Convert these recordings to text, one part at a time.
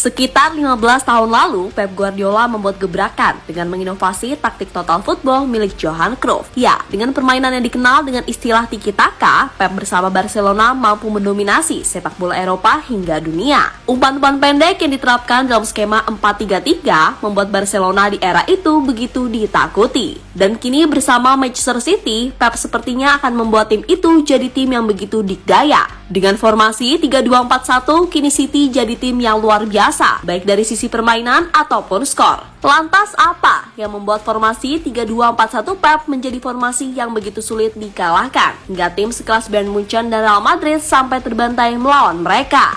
Sekitar 15 tahun lalu, Pep Guardiola membuat gebrakan dengan menginovasi taktik total football milik Johan Cruyff. Ya, dengan permainan yang dikenal dengan istilah tiki-taka, Pep bersama Barcelona mampu mendominasi sepak bola Eropa hingga dunia. Umpan-umpan pendek yang diterapkan dalam skema 4-3-3 membuat Barcelona di era itu begitu ditakuti. Dan kini bersama Manchester City, Pep sepertinya akan membuat tim itu jadi tim yang begitu dikdaya. Dengan formasi 3-2-4-1, kini City jadi tim yang luar biasa, baik dari sisi permainan ataupun skor. Lantas apa yang membuat formasi 3-2-4-1 Pep menjadi formasi yang begitu sulit dikalahkan, hingga tim sekelas Bayern Munchen dan Real Madrid sampai terbantai melawan mereka?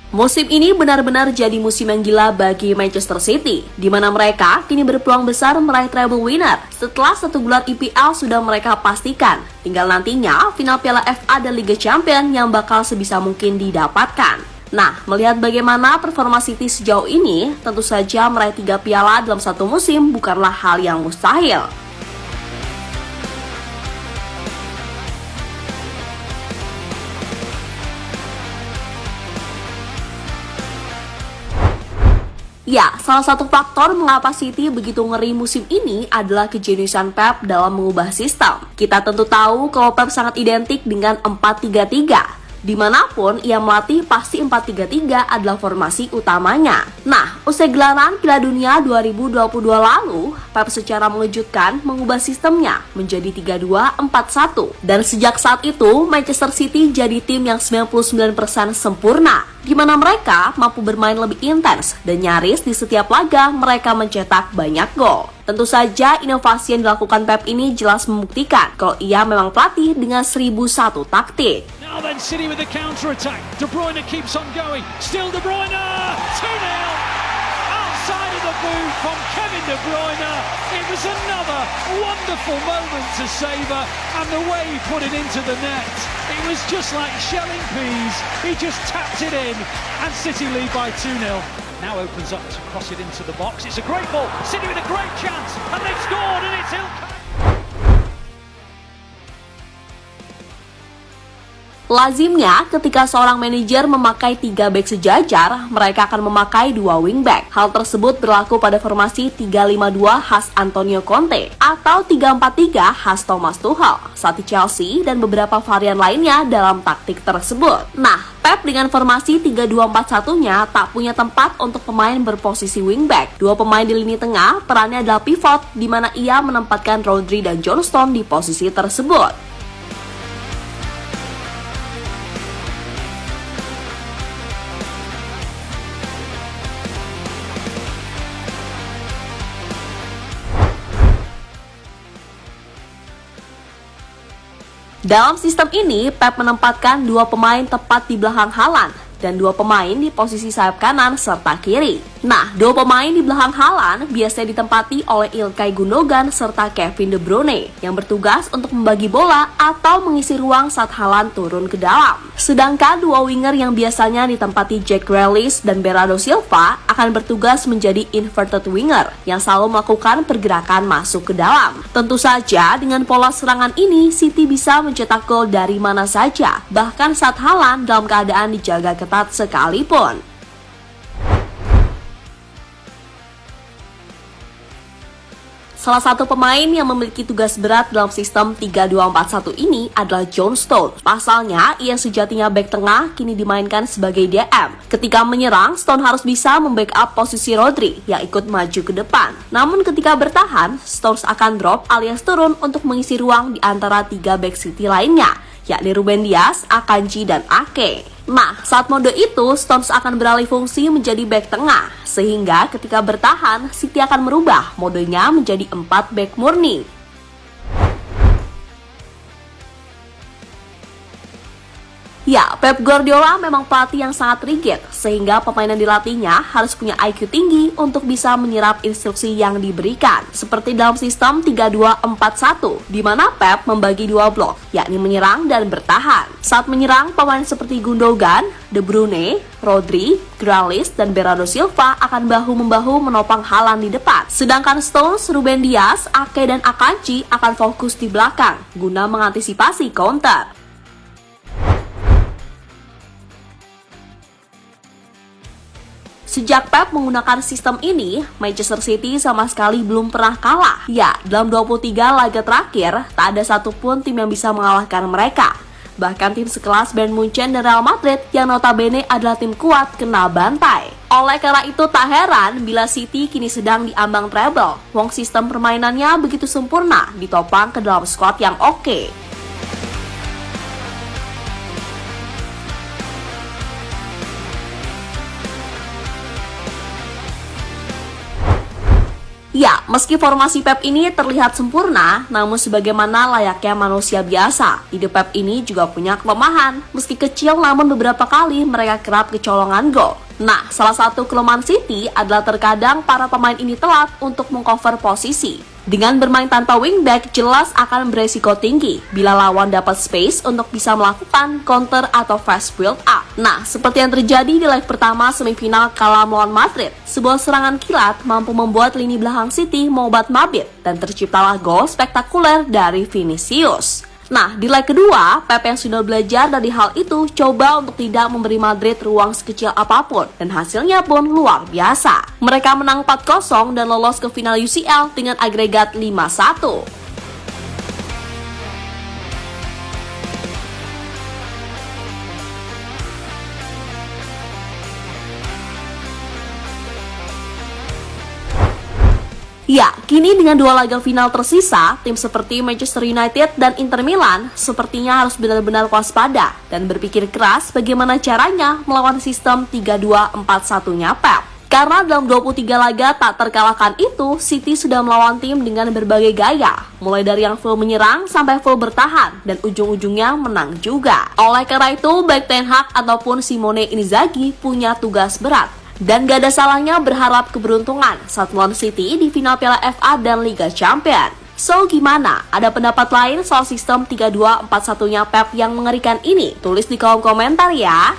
Musim ini benar-benar jadi musim yang gila bagi Manchester City, di mana mereka kini berpeluang besar meraih treble winner setelah 1 gelar EPL sudah mereka pastikan. Tinggal nantinya final Piala FA dan Liga Champions yang bakal sebisa mungkin didapatkan. Nah, melihat bagaimana performa City sejauh ini, tentu saja meraih 3 piala dalam satu musim bukanlah hal yang mustahil. Ya, salah satu faktor mengapa City begitu ngeri musim ini adalah kejeniusan Pep dalam mengubah sistem. Kita tentu tahu kalau Pep sangat identik dengan 4-3-3. Dimanapun ia melatih pasti 4-3-3 adalah formasi utamanya. Nah, usai gelaran Piala Dunia 2022 lalu, Pep secara mengejutkan mengubah sistemnya menjadi 3-2-4-1. Dan sejak saat itu, Manchester City jadi tim yang 99% sempurna, di mana mereka mampu bermain lebih intens dan nyaris di setiap laga mereka mencetak banyak gol. Tentu saja inovasi yang dilakukan Pep ini jelas membuktikan kalau ia memang pelatih dengan 1001 taktik. Now then City with the counter attack. De Bruyne keeps on going. Still De Bruyne. 2-0. Outside of the boot from Kevin De Bruyne. It was another wonderful moment to savour, and the way he put it into the net, it was just like shelling peas. He just tapped it in, and City lead by 2-0. Now opens up to cross it into the box. It's a great ball. City with a great chance, and they've scored, and it's Ilkay. Lazimnya, ketika seorang manajer memakai 3 bek sejajar, mereka akan memakai 2 wingback. Hal tersebut berlaku pada formasi 3-5-2 khas Antonio Conte atau 3-4-3 khas Thomas Tuchel saat di Chelsea dan beberapa varian lainnya dalam taktik tersebut. Nah, Pep dengan formasi 3-2-4-1-nya tak punya tempat untuk pemain berposisi wingback. 2 pemain di lini tengah perannya adalah pivot, di mana ia menempatkan Rodri dan John Stones di posisi tersebut. Dalam sistem ini, Pep menempatkan 2 pemain tepat di belakang Haaland dan 2 pemain di posisi sayap kanan serta kiri. Nah, 2 pemain di belakang Haaland biasanya ditempati oleh Ilkay Gundogan serta Kevin De Bruyne yang bertugas untuk membagi bola atau mengisi ruang saat Haaland turun ke dalam. Sedangkan 2 winger yang biasanya ditempati Jack Grealish dan Bernardo Silva akan bertugas menjadi inverted winger yang selalu melakukan pergerakan masuk ke dalam. Tentu saja dengan pola serangan ini City bisa mencetak gol dari mana saja, bahkan saat Haaland dalam keadaan dijaga ketat sekalipun. Salah satu pemain yang memiliki tugas berat dalam sistem 3-2-4-1 ini adalah John Stones. Pasalnya, ia sejatinya bek tengah kini dimainkan sebagai DM. Ketika menyerang, Stones harus bisa membackup posisi Rodri yang ikut maju ke depan. Namun ketika bertahan, Stones akan drop alias turun untuk mengisi ruang di antara 3 bek City lainnya, yakni Ruben Dias, Akanji, dan Ake. Nah, saat mode itu, Stones akan beralih fungsi menjadi bek tengah, sehingga ketika bertahan, City akan merubah modenya menjadi 4 bek murni. Ya, Pep Guardiola memang pelatih yang sangat rigid, sehingga pemain yang dilatihnya harus punya IQ tinggi untuk bisa menyerap instruksi yang diberikan. Seperti dalam sistem 3-2-4-1, di mana Pep membagi dua blok, yakni menyerang dan bertahan. Saat menyerang, pemain seperti Gundogan, De Bruyne, Rodri, Grealish, dan Bernardo Silva akan bahu-membahu menopang Haaland di depan. Sedangkan Stones, Ruben Dias, Ake, dan Akanji akan fokus di belakang, guna mengantisipasi counter. Sejak Pep menggunakan sistem ini, Manchester City sama sekali belum pernah kalah. Ya, dalam 23 laga terakhir, tak ada satupun tim yang bisa mengalahkan mereka. Bahkan tim sekelas Bayern Munchen dan Real Madrid yang notabene adalah tim kuat kena bantai. Oleh karena itu tak heran bila City kini sedang diambang treble. Wong sistem permainannya begitu sempurna, ditopang ke dalam skuad yang oke. Ya, meski formasi Pep ini terlihat sempurna, namun sebagaimana layaknya manusia biasa, ide Pep ini juga punya kelemahan. Meski kecil, namun beberapa kali mereka kerap kecolongan gol. Nah, salah satu kelemahan City adalah terkadang para pemain ini telat untuk mengcover posisi. Dengan bermain tanpa wingback, jelas akan beresiko tinggi bila lawan dapat space untuk bisa melakukan counter atau fast build up. Nah, seperti yang terjadi di leg pertama semifinal kalah melawan Madrid, sebuah serangan kilat mampu membuat lini belakang City mobat-mabit dan terciptalah gol spektakuler dari Vinicius. Nah, di leg kedua, Pep yang sudah belajar dari hal itu coba untuk tidak memberi Madrid ruang sekecil apapun, dan hasilnya pun luar biasa. Mereka menang 4-0 dan lolos ke final UCL dengan agregat 5-1. Ya, kini dengan dua laga final tersisa, tim seperti Manchester United dan Inter Milan sepertinya harus benar-benar waspada dan berpikir keras bagaimana caranya melawan sistem 3-2-4-1-nya Pep. Karena dalam 23 laga tak terkalahkan itu, City sudah melawan tim dengan berbagai gaya, mulai dari yang full menyerang sampai full bertahan, dan ujung-ujungnya menang juga. Oleh karena itu, baik Ten Hag ataupun Simone Inzaghi punya tugas berat. Dan gak ada salahnya berharap keberuntungan saat melawan City di final Piala FA dan Liga Champions. So gimana? Ada pendapat lain soal sistem 3-2-4-1-nya Pep yang mengerikan ini? Tulis di kolom komentar ya.